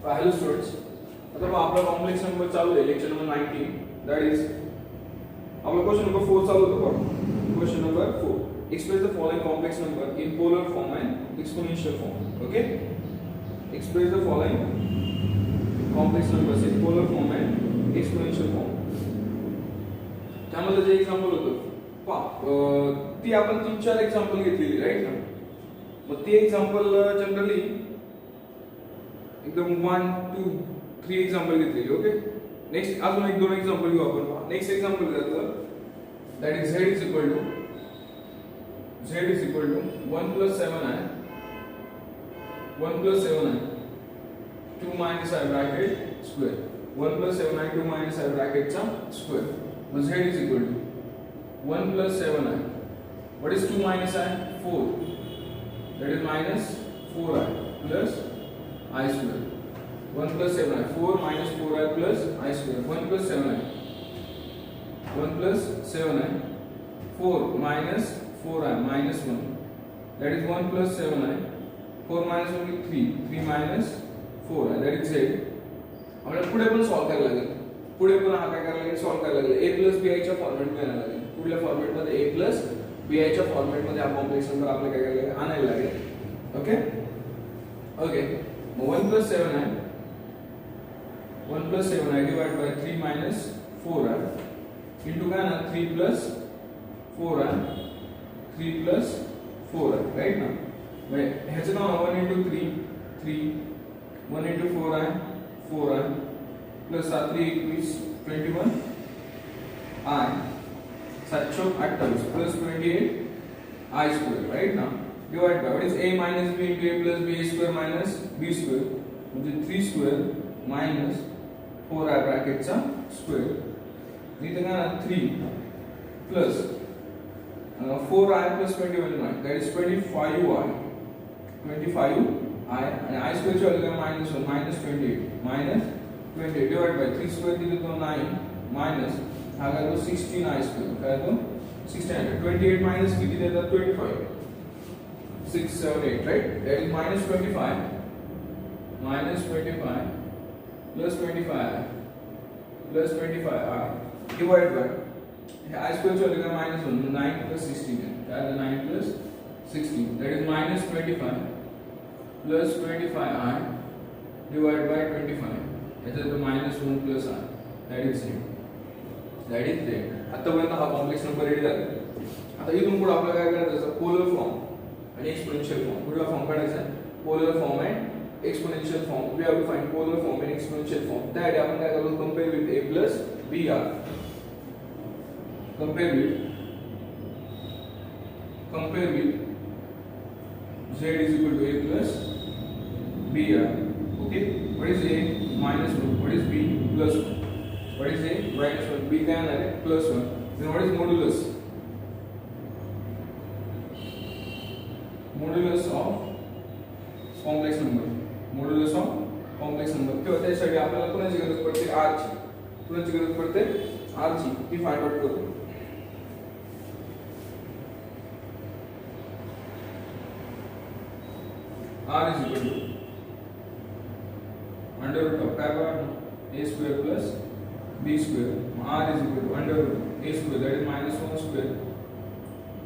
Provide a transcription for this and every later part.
Hello students, आता आपला complex number चालू आहे लेक्चर नंबर 19 दैट इज आपला क्वेश्चन नंबर 4 चालू होता question number 4 express the following complex number in polar form and exponential form. Okay, express the following complex numbers in polar form and exponential form. त्यामध्ये जे example होतं ती आपण 3-4 example घेतलेली right ना. मग ती एक्झाम्पल जनरली एकदम 1-2-3 एक्झाम्पल घेतलेली. ओके, नेक्स्ट अजून 1-2 एक्झाम्पल घेऊ आपण. नेक्स्ट एक्झाम्पल घेतलं that is z is equal to 1 plus 7i 1 plus 7i 2 minus i bracket square 1 plus 7i 2 minus i bracket चा square. मग z is equal to 1 plus 7i. What is 2 minus i? 4. That is minus 4i plus I square. 1 plus 7i. 4 minus 4i plus I square. 1 plus 7i. 1 plus 7i. 4 minus 4i minus 1. That is 1 plus 7i. 4 minus 1 is 3. 3 minus 4i. That is z. आपल्याला पुढे पण solve करायला लागेल. पुढे पण हा काय करायला लागेल, सॉल्व करायला लागेल. a plus bi च्या फॉर्मॅट मध्ये आणायला लागेल. पुढल्या फॉर्मॅट मध्ये a plus bi च्या फॉर्मॅट मध्ये हा कॉम्प्लेक्स नंबर आपल्याला काय करायला लागेल, आणायला लागेल. Okay okay 1 plus 7i 1 plus 7i divided by 3 minus 4i into काय ना 3 plus 4i 3 plus 4i right ना. म्हणजे ह्याचं नाव 1 into 3 3 1 into 4i 4i plus 7 3 21 21 i 728 plus 28 i square right ना. Divided by what is a minus b into a plus b square minus b square, म्हणजे 3 square minus 4i bracket चा square. इथे काय ना 3 plus 4i plus 21i that is 25i 25i आणि i square ची value काय -1 -28 -28 divided by 3 square दिले तो 9 minus हा काय तो 16i square काय तो 16 28 minus किती देतात 25 6 7 8 right. That is minus 25 plus 25 plus 25i divided by I square ची व्हॅल्यू काय -1 9 plus 16 काय 9 plus 16 that is minus 25 plus 25i divided by 25 याचा तो -1 plus i that is z. आतापर्यंत हा कॉम्प्लेक्स नंबर रेडी झाला. आता इथून पुढे आपल्याला काय करायचं, पोलर फॉर्म आणि एक्सपोनेन्शियल फॉर्म. कुठला फॉर्म काढायचा, polar form and exponential form. We have to find polar form and exponential form. त्यासाठी आपण काय करू, compare with a plus br. Compare with z is equal to a plus br. Okay, what is a minus 1, what is b plus 1, what is a minus 1, b काय आहे plus 1. then what is modulus of complex number. modulus of complex number किंवा त्यासाठी आपल्याला कोणाची गरज पडते, r ची. कोणाची गरज पडते, r ची. ती फाइंड आउट करू. r is equal to under root of काय बघा a square plus b square. r is equal to under root a square that is -1 square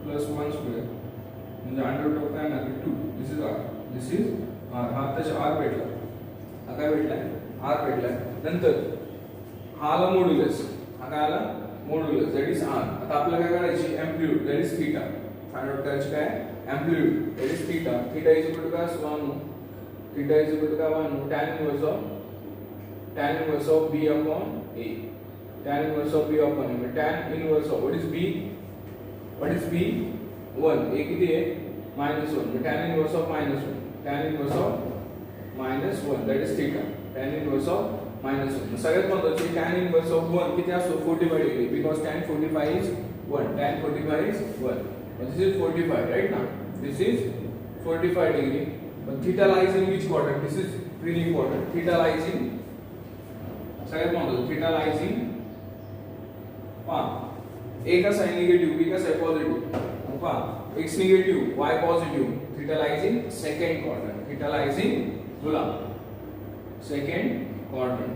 plus 1 square म्हणजे अंडर रूट ऑफ काय ना 2. दिस is r. हा त्याचा r भेटला. हा काय भेटलाय, r भेटलाय. नंतर हा आला मॉड्युलस. हा काय आला मॉड्युलस दॅट इज r. आता आपल्याला काय करायची, amplitude that is theta find out करायची. काय amplitude that is theta. Theta is equal to काय 1. थीटा इज इक्वल टू काय 1 tan inverse of b upon a. tan inverse of b upon a. tan inverse of what is b 1. a किती आहे -1. tan inverse of -1. tan inverse of -1 that is theta. tan inverse of -1. सगळ्यात महत्त्वाचे tan inverse of 1 किती असतो 45 degree because tan 45 is 1. tan 45 is 1. This is 45 right now. This is 45 degree. But theta lies in which quadrant? This is really important. Theta lies in सगळ्यात महत्त्वाचं theta lies in a का sine negative, b का sine positive. x negative, y positive. Theta lies in second quadrant. Theta lies in बोला second quadrant.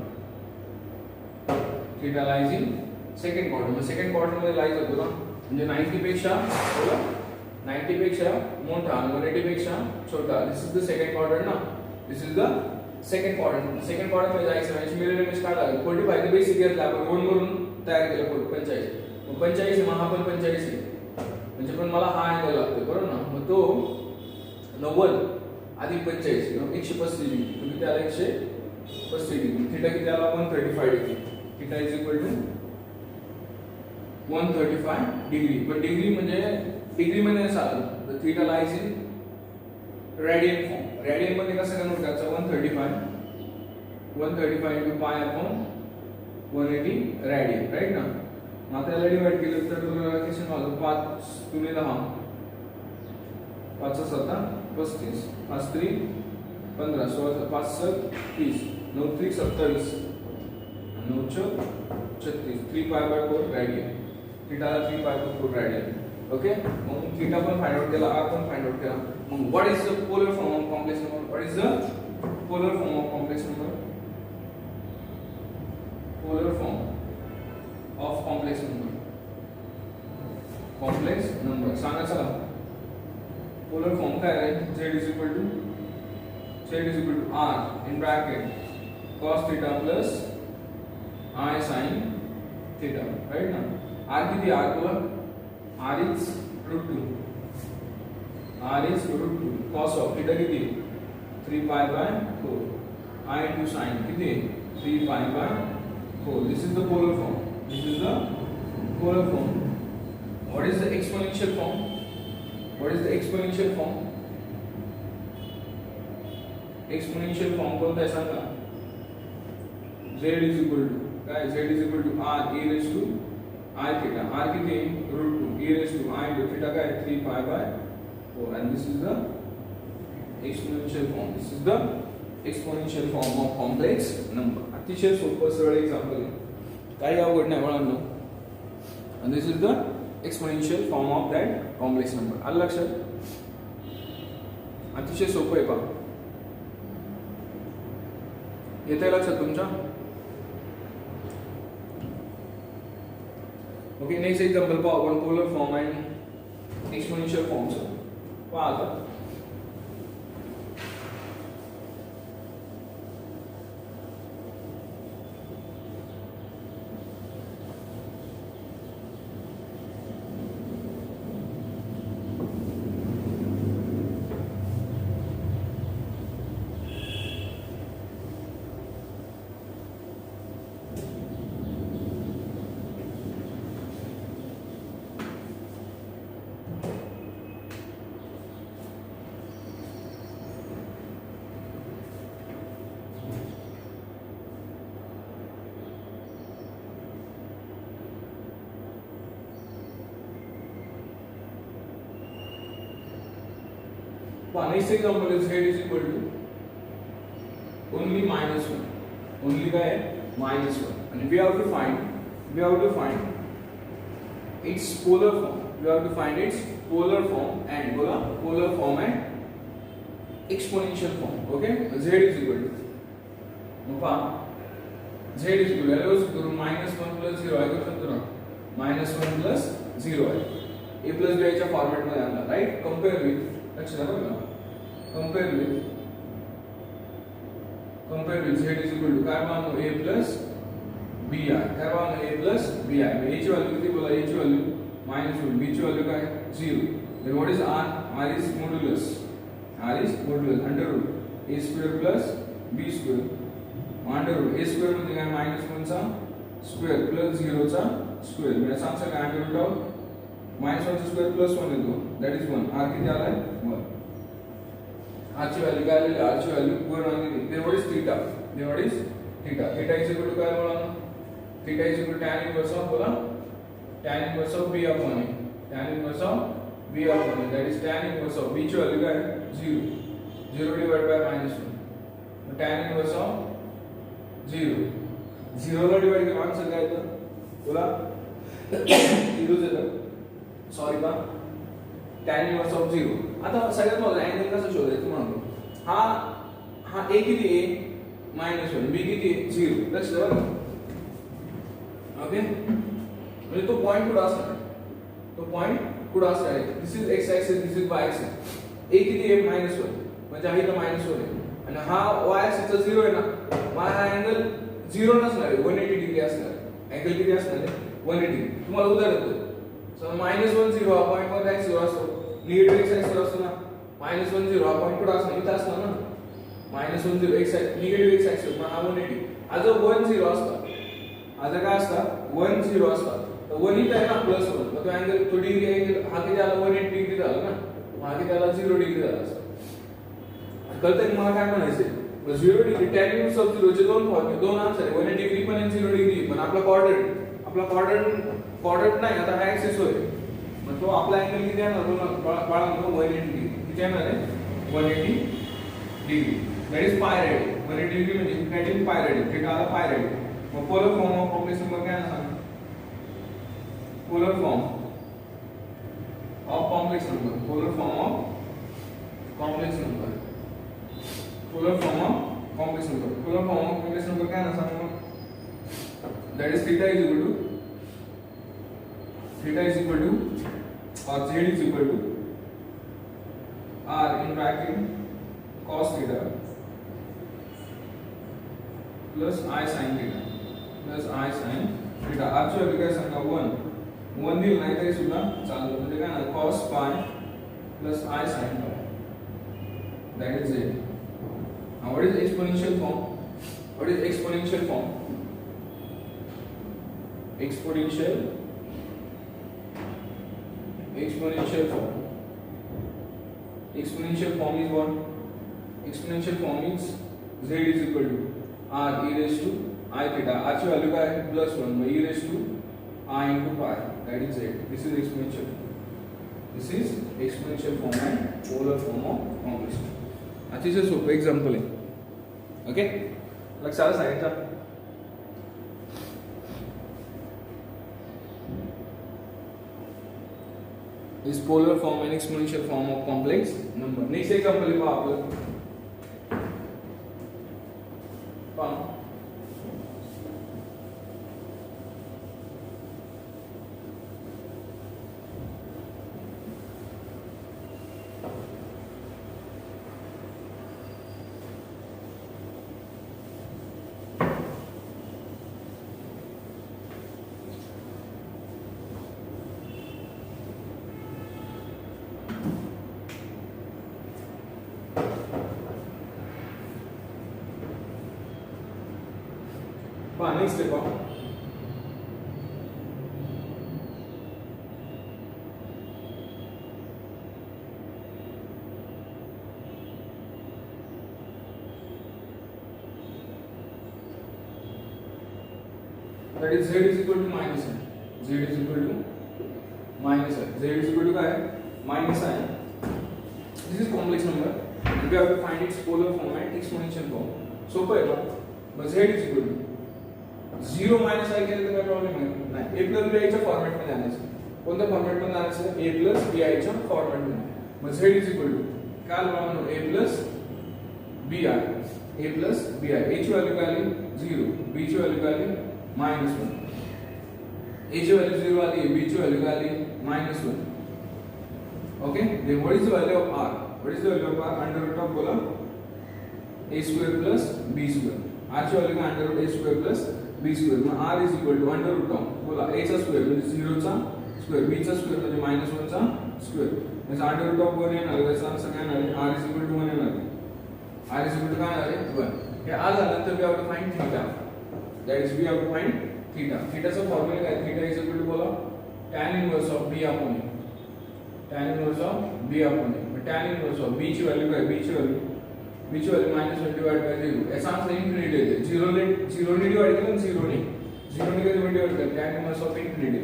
Theta lies in second quadrant. Second quadrant मध्ये lies होतो ना, म्हणजे 90 पेक्षा बोला 90 पेक्षा मोठा आणि 180 पेक्षा छोटा. This is the second quadrant ना. This is the second quadrant. Second quadrant मध्ये जायचं म्हणजे मिरर इमेज काढला 45 ते बेसिक घेतला आपण 1 वरून तयार केलं 45. मग 45 मग हा पण 45 आहे. म्हणजे पण मला हा अँगल लागतो बरोबर ना. मग तो 90 अधिक 45 135 डिग्री. तुम्ही त्याला 135 डिग्री. थीटा किती आला 135 degree. Theta is equal to 135 degree. पण डिग्री म्हणजे डिग्री मध्ये नसाल theta lies in radian form. Radian मध्ये कसं कन्वर्ट करायचं 135 into pi upon 180 radian right ना. मग आता याला डिवाइड केलं तर किती होईल 5 गुणिले 10 5 7 35 5 3 15 16 5 7 30 9 3 27 9 4 36 3 pi by 4 radian. Theta 3 pi by 4 radian. Okay. मग थीटा पण फाइंड आउट केला, r पण फाइंड आउट केला. मग what is the polar form of complex number? What is the polar form of complex number? Polar form of complex number. Complex number सांगा चला. Polar form काय आहे? z is equal to r in bracket cos theta plus I sin theta right ना. r किती r बोला r is √2. r is √2 cos of theta किती 3 pi by 4. I into sin किती 3 pi by 4. This is the polar form. This is the polar form. What is the exponential form? What is the exponential form? Exponential form कोणता आहे सांगा. z is equal to काय z is equal to r e raised to I theta. r किती √2 e raised to I into theta काय 3 pi by 4. And this is the exponential form. This is the exponential form of complex number. अतिशय सोपं सरळ example आहे, काही अवघड नाही मुलांना. And this is the exponential form of that complex number. आलं लक्षात? अतिशय सोपं आहे पहा. येतंय लक्षात तुमच्या? ओके. नेक्स्ट एक्झाम्पल पाहू आपण पोलर फॉर्म अँड एक्सपोनेन्शियल फॉर्मचं. पहा आता next example is z is equal to only -1. Only काय -1. And we have to find its polar form. We have to find its polar form and बोला polar form and exponential form. Okay. z is equal to मग पहा z is equal to -1 plus 0 आहे का समजू ना. -1 plus 0 आहे. a plus b च्या format मध्ये आणला राइट. कंपेअर विथ लक्षात आलं का. Compare with z is equal to काय मानू a plus b आहे. काय मानू a plus b आहे. a ची व्हॅल्यू किती बोला. a ची व्हॅल्यू -1. b ची व्हॅल्यू काय 0. then what is r? r is modulus. r is modulus under root a square plus b square under root a square मध्ये काय -1 चा स्क्वेअर प्लस 0 चा स्क्वेअर. म्हणजे सांगसा काय अंडर रूट ऑफ -1 चा स्क्वेअर प्लस 1 येतो. That is 1. r किती आलाय 1. r ची व्हॅल्यू काय आली. r ची व्हॅल्यू 1 आली. then what is theta? then what is theta? theta is equal to काय बोला. theta is equal to tan inverse of बोला tan inverse of b upon a. tan inverse of b upon a. that is tan inverse of b ची value काय 0. 0 divided by -1. मग tan inverse of 0. 0 ला divide केला answer काय येतं बोला 0 येतं. सॉरी का tan inverse of 0. आता सगळ्यात महत्त्वाचं अँगल कसं शोधायचं म्हणतो. हा a किती आहे -1 b किती आहे 0 लक्ष द्या बरं ओके म्हणजे तो पॉइंट कुठं असणार आहे तो पॉइंट कुठं असणार आहे this is x axis this is y axis a किती आहे -1 म्हणजे आहे तर -1 आहे आणि हा y ऍक्सिस चा 0 आहे ना y हा अँगल 0 नसणार आहे 180 डिग्री असणार आहे अँगल किती असणार आहे 180 डिग्री तुम्हाला उदाहरण देतो सो -1 0 हा पॉइंट वर x 0 असतो निगेटिव्ह x ऍक्सिस असतो ना -1 0 हा पॉइंट कुठं असणार इथं असणार ना -1 0 x निगेटिव्ह x ऍक्सिस मग हा 180 हा जर 1 0 असता आता काय असता 1 0 असता तर 1 इथं आहे ना +1 मग तो अँगल तो डिग्री अँगल हा किती आला 180 डिग्री झाला ना मग हा किती आला 0 डिग्री झाला असता कळतंय की मला काय म्हणायचंय 0 डिग्री tan इनव्हर्स ऑफ 0 चे दोन आन्सर आहे 180 डिग्री पण आणि 0 डिग्री पण आपला कोऑर्डिनेट नाही आता हा ऍक्सिस होय मग तो आपला अँगल किती येणार बाळा 180 डिग्री किती येणार आहे 180 degree that is pi radian 180 degree म्हणजे that is pi radian theta आला पाय रेडियन मग polar form of complex number काय सांग polar form of complex number polar form of complex number polar form of complex number काय ना सांग that is theta is equal to or z is equal to r in bracket cos theta plus I sin theta actually काय सांगा 1 दिलं नाही तरी सुद्धा चालतं म्हणजे काय ना cos pi plus I sin pi that is it. Now what is exponential form? What is exponential form? Exponential form. Exponential form is what? Exponential form is z is equal to r e raised to I theta. R ची value काय आहे +1 मग e raised to I into pi. That is it. This is exponential. This is exponential form and polar form of complex. अतिशय सोपं example आहे okay लक्षात सांगितलं is polar form and exponential form of complex number next example आहे पहा आपलं पहा next step up that is z is equal to minus n z is equal to minus n z is equal to काय minus n this is complex number and we have to find its polar form and exponential form सोपं आहे बघ z is equal to 0 minus I केलं तर काय problem नाही a plus bi च्या format मध्ये आणायचं कोणत्या फॉर्मॅट मध्ये आणायचं a plus bi च्या फॉर्मॅट मध्ये मग z is equal to काय म्हणू a plus bi a plus bi a ची व्हॅल्यू काय आली 0 b ची व्हॅल्यू काय आली -1 a ची व्हॅल्यू 0 आली b ची व्हॅल्यू काय आली -1 okay then what is the value of r what is the value of r under root of बोला a square plus b square r ची व्हॅल्यू काय under root a square plus b square मग r is equal to under root of बोला a चा square म्हणजे 0 चा square b चा square म्हणजे -1 चा स्क्वेअर म्हणजे under root of 1 येणार त्याचा आन्सर काय येणार r is equal to 1 येणार r is equal to काय येणार 1 हे r झाल्यानंतर we have to find theta that is we have to find theta theta चा फॉर्म्युला काय theta is equal to बोला tan inverse of b upon a tan inverse of b upon a मग tan inverse of b ची value काय b ची value -1 divide bye 0 याचा answer infinity येते 0 ने डिवाइड केलं 0 ने कधी डिवाइड केलं tan इनवर्स ऑफ इन्फिनिटी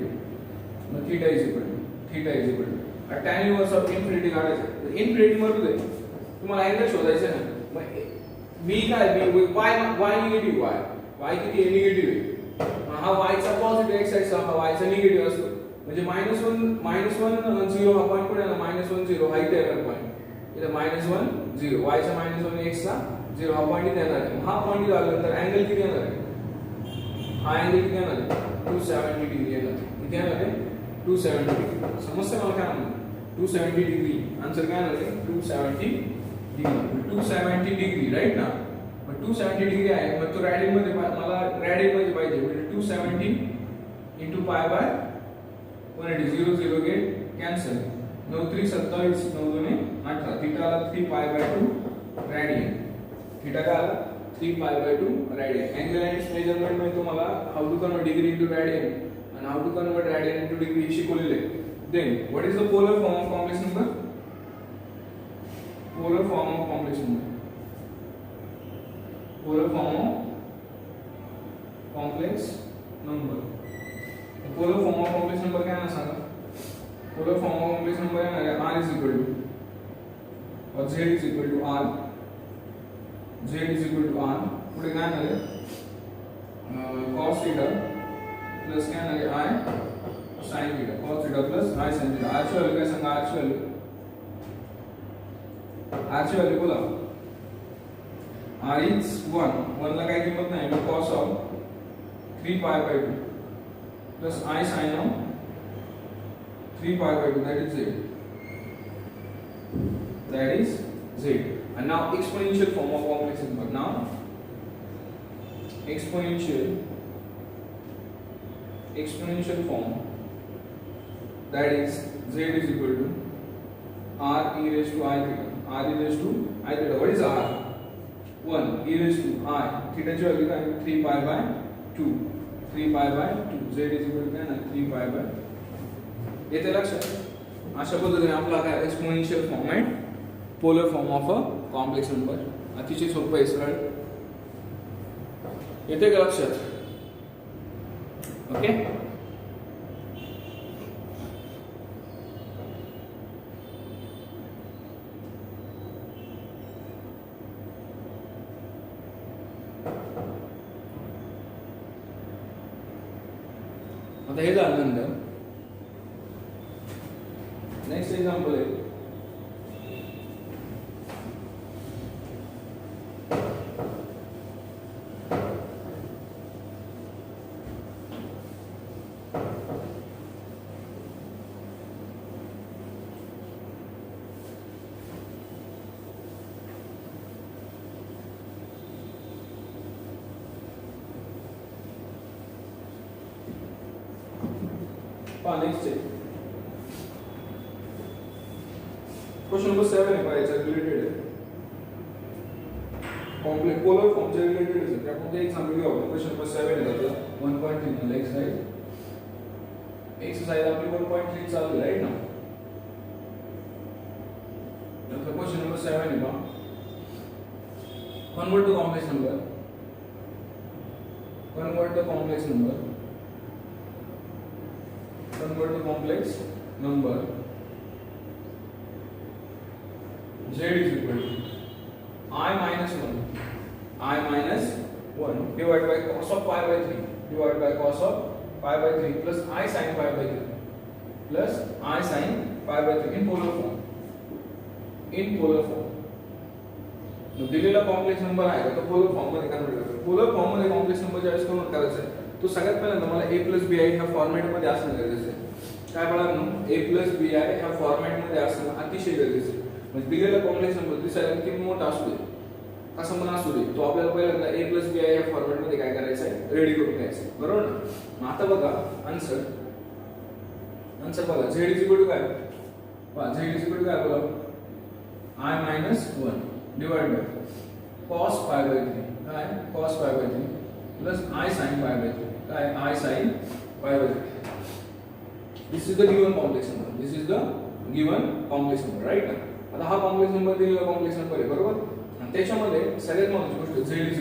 मग theta is equal to tan inverse of infinity काढायचं इन्फिनिटी मध्ये तुम्हाला अँगल शोधायचं ना मग b काय b y निगेटिव्ह y किती आहे निगेटिव्ह आहे हा y चा पॉझिटिव्ह x ऍक्सिस हा y चा निगेटिव्ह असतो म्हणजे -1 0 हा पॉइंट कुठे आहे -1 0 हा इथे आहे पॉइंट इथे -1 0 y चा -1 x चा 0 हा पॉईंट इथे येणार आहे. हा पॉईंट आल्यानंतर अँगल किती येणार आहे? हा अँगल किती येणार आहे? 270 डिग्री येणार आहे. किती येणार आहे? 270 डिग्री. समजतं मला काय म्हणतो? 270 डिग्री. आन्सर काय येणार आहे? 270 डिग्री. 270 डिग्री राईट ना. मग 270 डिग्री आहे. मग तो रॅडियन मध्ये मला रॅडियन मध्ये पाहिजे. म्हणजे 270 into pi by 180. 0 0 get cancel. 9 3 27 9 2 18. Theta आला 3 pi by 2 रॅडियन. थीटा काय आला? 3 pi by 2 radian. Angle and measurement मध्ये तुम्हाला how to convert degree into radian and how to convert radian into degree शिकवलेले. Then what is the polar form of complex number? Polar form of complex number. Polar form of complex number. The polar form of complex number क्या है ना सांगा? Polar form of complex number है ना r is equal to और z is equal to r. Z is equal to r. पुढे काय झाले? cos theta plus काय झाले? I sin theta. cos theta plus I sin theta. r ची value काय सांगा? r ची व्हॅल्यू बोला. r is 1. 1 ला काय किंमत नाही. मग cos of 3 pi by 2 plus I sin of 3 pi by 2. That is z. That is z. And now exponential form of complex number. Now exponential form, that is z is equal to r e raised to I theta. r e raised to I theta. What is r? 1 e raised to I. Theta ची value काय? 3 pi by 2. 3 pi by 2. z is equal to काय ना 3 pi by. येते लक्षात? अशा पद्धतीने आपला काय एक्सपोनेन्शियल फॉर्म आहे. Polar form of a complex number. अतिशय सोपं आहे, सरळ. येते का लक्षात? ओके. आता हे झाल्यानंतर नेक्स्ट एक्झाम्पल आहे. नेक्स्ट है क्वेश्चन नंबर 7 है भाई, रिलेटेड है कॉम्प्लेक्स पोलर फॉर्म से रिलेटेड है. क्या आपको एग्जांपल दिया होगा. क्वेश्चन नंबर 7 है दादा 1.3 मध्ये एक्सरसाइज आपली 1.3 चालू आहे राइट ना. तर क्वेश्चन नंबर 7 है बा convert the complex number. Convert the complex number z is equal to I minus 1 divided by cos of pi by 3 divided by cos of pi by 3 plus I sin pi by 3 plus I sin pi by 3 in polar form. दिलेला complex number आहे का तो polar form मध्ये convert करतो. Polar form मध्ये complex number ज्यावेळेस convert करायचा आहे तो सगळ्यात पहिल्यांदा मला a plus bi ह्या फॉर्मॅट मध्ये असणं गरजेचं आहे. काय म्हणणार a plus bi ह्या फॉर्मॅट मध्ये असणं अतिशय गरजेचं आहे. म्हणजे दिलेला कॉम्प्लेक्स नंबर दिसायला किती मोठा असू दे कसं पण असू दे तो आपल्याला पहिल्यांदा a plus bi ह्या फॉर्मॅट मध्ये काय करायचं आहे रेडी करून घ्यायचं आहे. बरोबर ना. मग आता बघा आन्सर बघा z is equal to काय पहा z is equal to काय बघा I minus 1 divided by cos pi by 3 काय cos pi by 3 plus I sin pi by 3 काय I sin pi by 3. This is the given complex number right ना. आता हा complex number दिलेला complex number आहे बरोबर. आणि त्याच्यामध्ये सगळ्यात महत्त्वाची गोष्ट z is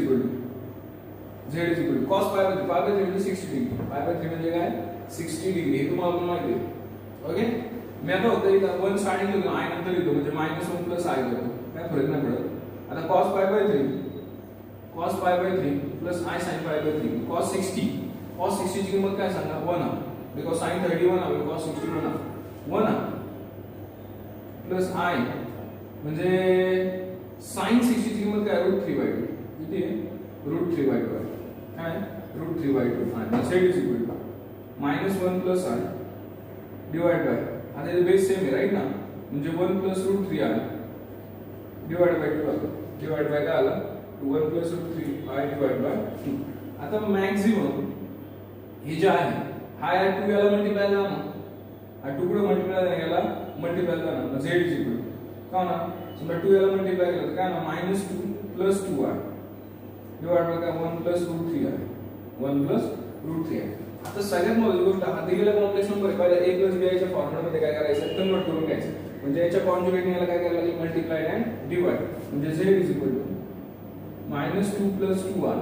equal to cos pi by 3 म्हणजे 60 डिग्री. pi by 3 म्हणजे काय 60 डिग्री हे तुम्हाला पण माहिती आहे. ओके. मी आता होतं इथं 1 स्टार्टिंग लिहितो I नंतर लिहितो म्हणजे -1 प्लस I करतो काय फरक नाही पडत. आता cos pi by 3 plus I sin pi by 3 cos 60 ची किंमत काय सांगा 1 आहे because sin 31 आहे cos 61 आहे 1 आहे plus I म्हणजे साइन 60 ची किंमत काय √3/2 किती आहे √3/2 आहे काय √3/2 आणि z is equal to -1 plus r divide by आता इथे बेस सेम आहे राईट ना म्हणजे 1 प्लस √3r डिवाइड बाय 2 आला डिवाइड बाय काय आला 1 प्लस √3r डिवाइड बाय 2 आता मॅक्सिमम हे जे आहे हा या 2 याला मल्टिप्लाय झाला ना हा 2 पुढे मल्टिप्लाय झाला याला मल्टिप्लाय झाला ना z इज इक्वल टू का ना समजा 2 याला मल्टिप्लाय केलं तर काय ना -2 प्लस 2r डिवाइड बाय काय 1 प्लस √3r 1 प्लस √3r आता सगळ्यात महत्त्वाची गोष्ट हा दिलेला कॉम्प्लेक्स नंबर पहिला a प्लस b च्या फॉर्म्युला मध्ये काय करायचं कन्वर्ट करून घ्यायचं म्हणजे याच्या कॉन्जुगेटने याला काय करायला लागेल मल्टिप्लाय अँड डिवाइड म्हणजे z is equal to -2 plus 2r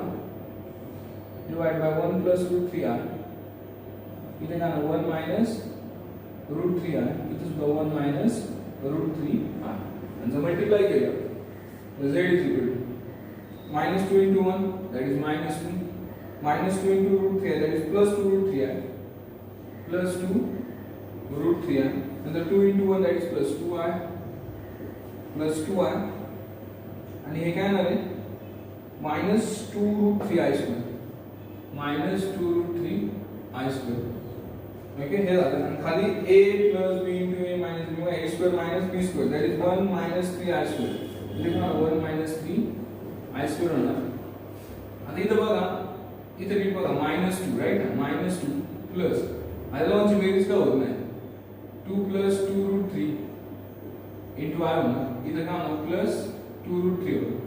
divide by 1 plus √3r इथे काय ना 1 मायनस √3r इथे सुद्धा 1 मायनस √3r आणि जर मल्टिप्लाय केलं तर z is equal to -2 into 1 that is -2 -2 into √3 that is plus 2 √3r plus 2 √3r and the 2 into 1 that is plus 2r plus 2r आणि हे काय झाले -2 √3i square -2 √3i square okay हे झालं आणि खाली a plus b into a minus b a square minus b square that is 1 minus 3i square म्हणजे काय 1 minus 3i square होणार आता इथं बघा इथे रीड बघा -2 राइट -2 प्लस आयलांची बेरीज का होत नाही 2 प्लस 2 √3 into i होणार इथे काय होणार प्लस 2 √3 होणार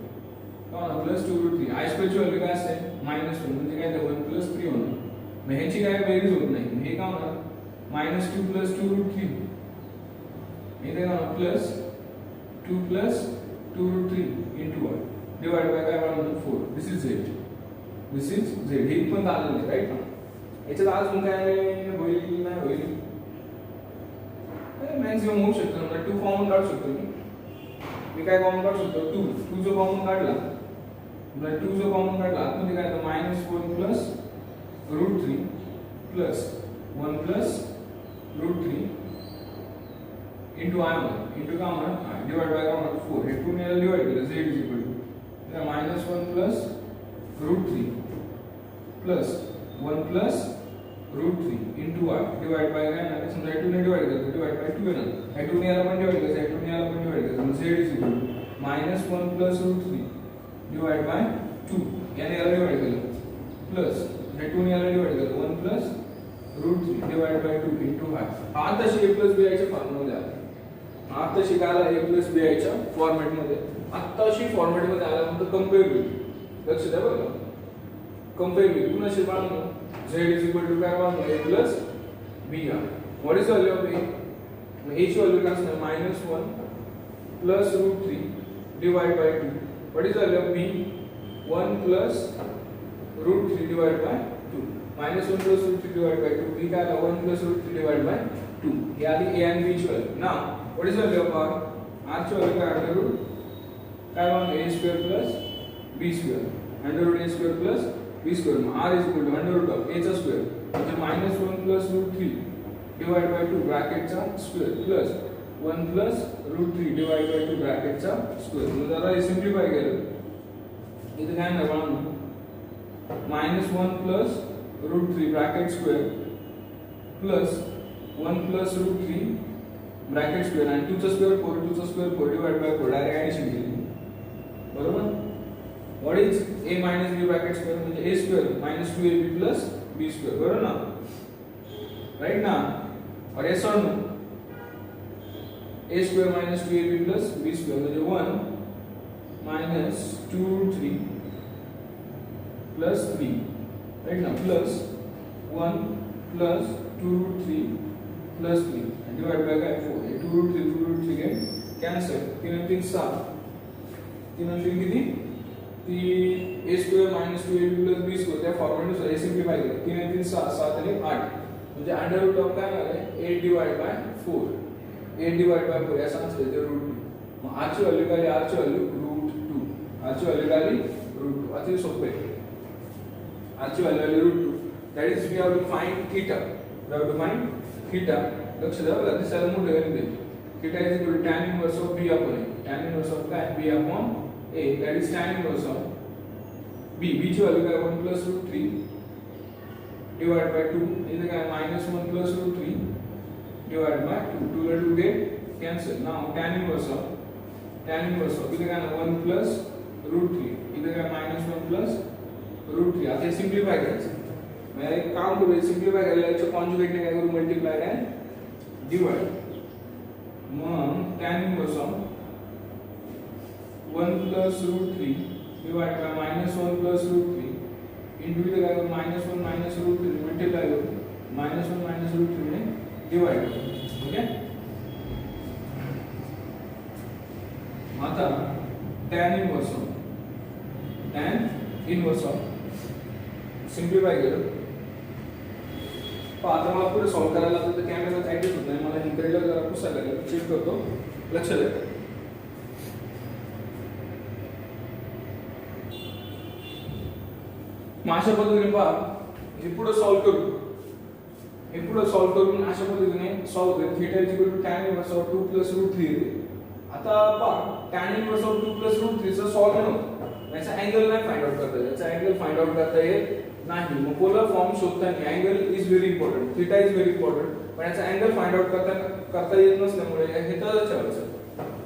काय होणार प्लस 2 √3 i स्क्वेअर ची व्हॅल्यू काय असते -1 म्हणजे काय तर 1 प्लस 3 होणार मग ह्याची काय बेरीज होत नाही हे काय होणार -2 प्लस 2 √3 इथे काय होणार plus 2 plus 2 √3 into 1 divide by काय होणार 4 this is it this is z हे पण आलेलं आहे राईट ना याच्यात अजून काय होईल नाही होईल मॅक्सिमम होऊ शकतं म्हणजे 2 कॉमन काढू शकतो मी काय कॉमन काढू शकतो 2 जो कॉमन काढला म्हणजे 2 जो कॉमन काढला आतमध्ये काय तर -1 plus √3 plus 1 plus √3 into i into काय होणार डिवाइड बाय काय होणार 4 हे 2 ने डिवाइड केलं z is equal to -1 plus √3 plus 1 plus √3 into r divided by काय ना समजा 2 ने डिवाइड करतो डिवाइड बाय 2 आहे ना 2 ने याला पण डिवाइड करायचं 2 ने याला पण डिवाइड करायचं z is equal to -1 plus √3 divide by 2 याने याला डिवाइड केलं प्लस 2 ने याला डिवाइड केलं 1 plus √3 divide by 2 into r आता शी a plus b च्या फॉर्मॅट मध्ये आला आता शिकायला a plus b च्या फॉर्मॅट मध्ये आता शी फॉर्मॅट मध्ये आल्यानंतर कंपेअर होईल लक्ष द्या बरं कंपेअर होईल पुन्हा शे बाळगणं z इज इक्वल टू काय बाळगणं a plus br what is value of a मग a ची व्हॅल्यू काय असणार -1 plus √3 divide by 2 what is value of b 1 plus √3 divide by 2 -1 plus √3 divide by 2 b काय आला 1 प्लस √3 डिवाइड बाय 2 हे आली a आणि b ची value now what is value of r ची व्हॅल्यू काय अंडर रूट काय बाळगणं a square plus b square under root a square plus b square मग r is equal to under root of a चा square म्हणजे -1 plus √3 divide by 2 ब्रॅकेटचा square plus 1 plus √3 divide by 2 ब्रॅकेटचा square मग जरा हे सिम्प्लिफाय केलं इथे काय नाही बाळगणं -1 plus √3 bracket square plus 1 plus √3 bracket square आणि 2 चा स्क्वेअर 4 2 चा square 4 divide by 4 direct addition केली बरोबर what is a minus b bracket square म्हणजे a square minus 2ab plus b square बरोबर ना राइट ना और yes or no a square minus 2ab plus b square म्हणजे 1 minus 2 3 plus 3 right ना plus 1 plus 2 3 plus 3 divide by काय 4 हे 2 3 get cancel 3 3 7 3 3 किती ती a square minus 2ab plus b square त्या फॉर्म्युला नुसार सिम्प्लिफाय केलं 3 आणि 3 6 7 आणि 8 म्हणजे अंडर रूट ऑफ काय आले 8 डिवाइड बाय 4 8 डिवाइड बाय 4 याचा आन्सर आहे रूट 2 मग आजची व्हॅल्यू काय आजची व्हॅल्यू रूट 2 आजची व्हॅल्यू काय रूट 2 अति सोपे आजची value root 2 that is we have to find theta we have to find theta लक्ष द्या बघा दिसायला मोठे गणित आहे theta is equal to tan inverse of b upon a tan inverse of काय b upon a, that is tan inverse of b. b ची value काय 1 plus root 3 divided by 2, इथे काय minus 1 plus root 3 divided by 2. 2 ला 2 get cancel. Now tan inverse of इथे काय 1 plus root 3, इथे काय minus 1 plus root 3. आता सिम्प्लिफाय करायचं. म्हणजे एक काम करूया, सिम्प्लिफाय करायला याच्या कॉन्जुगेट ने काय करू, मल्टिप्लाय अँड डिवाइड. मग tan inverse of 1 plus root 3 divided by minus 1 plus root 3 into इथे काय minus 1 minus root 3 मल्टिप्लाय करू, minus 1 minus root 3 ने डिवाइड करू. ओके. आता tan inverse of सिम्प्लिफाय केलं. आता मला पुढे सॉल्व करायला लागतं, तर कॅमेरा ऍडजस्ट होत नाही, मला इकडे जरा पुसायला लागेल. चेक करतो, लक्ष द्या. मग अशा पद्धतीने पहा, हे पुढे सॉल्व करू, हे पुढे सॉल्व करून अशा पद्धतीने सॉल्व करू. Theta is equal to tan inverse of 2 plus root 3 येते. आता पहा, tan inverse of 2 plus root 3 चा सॉल्व नव्हतं, याचा अँगल नाही फाइंड आउट करता येत, याचा अँगल फाइंड आउट करता येत नाही. मग पोलर फॉर्म शोधताना angle is very important, theta is very important, पण याचा अँगल फाइंड आउट करता येत नसल्यामुळे हे तर ठेवायचं.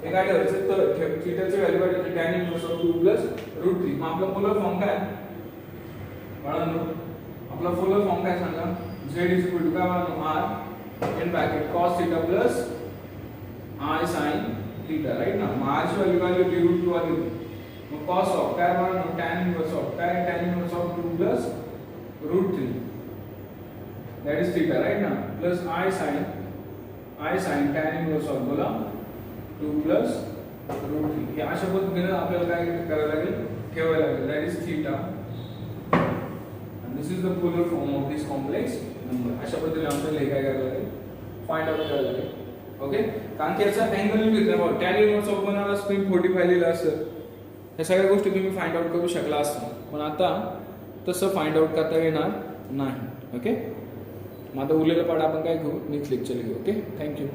हे काय ठेवायचं, तर थीटाची व्हॅल्यू काय ठेवायची, tan inverse of 2 plus root 3. मग आपला पोलर फॉर्म काय बाळांनो, आपला पोलर फॉर्म काय सांगा, z इज इक्वल टू काय बाळांनो, r in bracket cos theta plus i sin theta, right ना. मग r ची व्हॅल्यू काय होती, √2 आली होती. मग cos ऑफ काय बाळांनो, tan इनवर्स ऑफ काय, tan inverse of 2 plus root 3, that is theta, right ना, plus I sin tan inverse of बोला 2 plus root 3. हे अशा पद्धतीने आपल्याला काय करायला लागेल, ठेवायला लागेल, that is theta, and this is the polar form of this complex number. अशा पद्धतीने आपल्याला हे काय करायला लागेल, फाइंड आउट करायला लागेल. ओके. कारण की याचा अँगल घेतला बघा, tan inverse of 1 आला स्क्रीन 45 लिहिलं असतं, ह्या सगळ्या गोष्टी तुम्ही फाइंड आउट करू शकला असता, पण आता तसं फाइंड आउट करता येणार नाही. ओके. मग आता उरलेला पार्ट आपण काय घेऊ, नेक्स्ट लेक्चर घेऊ. ओके. थँक्यू.